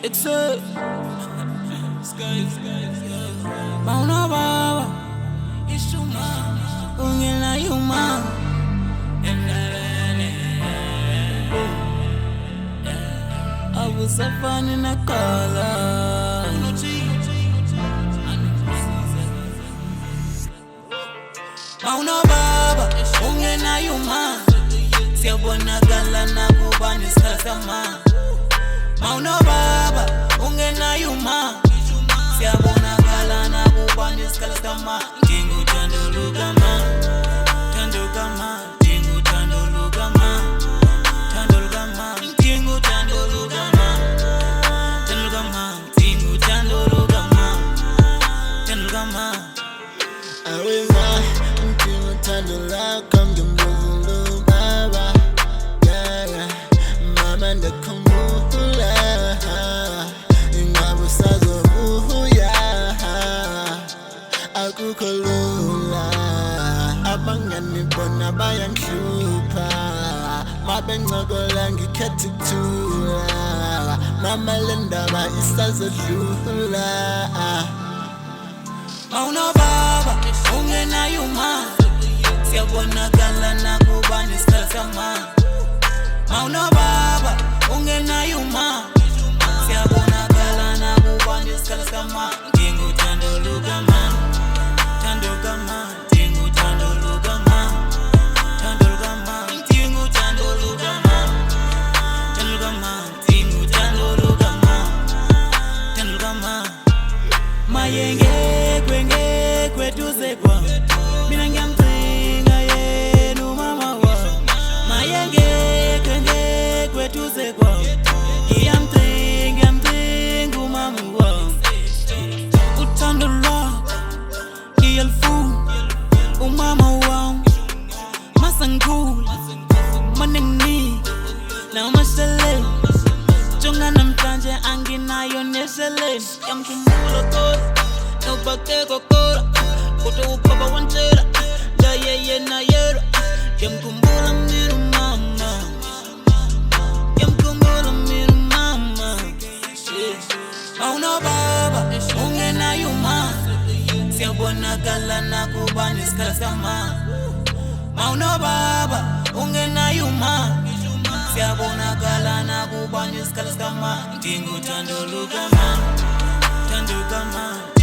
Except Skaizo. Umama, it's Umama. Ungela Umama. I was a fan in a color. Mauna baba, ungena Umama. Siyabona gala na kubani skasama. Mauna baba, ungena Umama. Siyabona gala na kubani skasama. Tingu tanduluka ma, tanduka ma. Tingu tanduluka ma, tanduluka ma. Tingu tanduluka ma, tanduluka ma. Tingu tanduluka ma, tanduluka ma. Awema, tingu tanduluka mjumzulu baba. Yeah, mama ndakumula. Ingabusazo buhuya. Akukolula. Abangani bona bayangishupa. Mabencokola ngikhethuthula. Mama lendaba isazodlula. Mauna baba, ungena Umama. Siyabona gala na kubani skasama. Mauna baba, ungena Umama. Siyabona gala na kubani skasama. Tingu tanduluka ma, tanduka ma. Tingu tanduluka ma, tanduka ma. Tingu tanduluka ma, tanduka ma. Tingu tanduluka ma, tanduka ma. Mayenge kwenge kwetuze kwa mina ngyamtringa yenu mama wa. Mayenge kwenge kwetuze kwa yamtringu mama wa. Utandula iyalfu umama wa. Masangul manengi na mashale. Chonga na mtanje anginayo neshele. Yamkumbula kora nubake kokora. Kuto upaba wanchera da ye na yera. Yamkumbula miru mama. Yamkumbula miru mama. Mauna baba, ungena Umama. Siyabona gala na kubani skasama. Mauna baba, ungena Umama. Siyabona gala na kubani skasama. Tingu tanduluka ma, tanduka ma.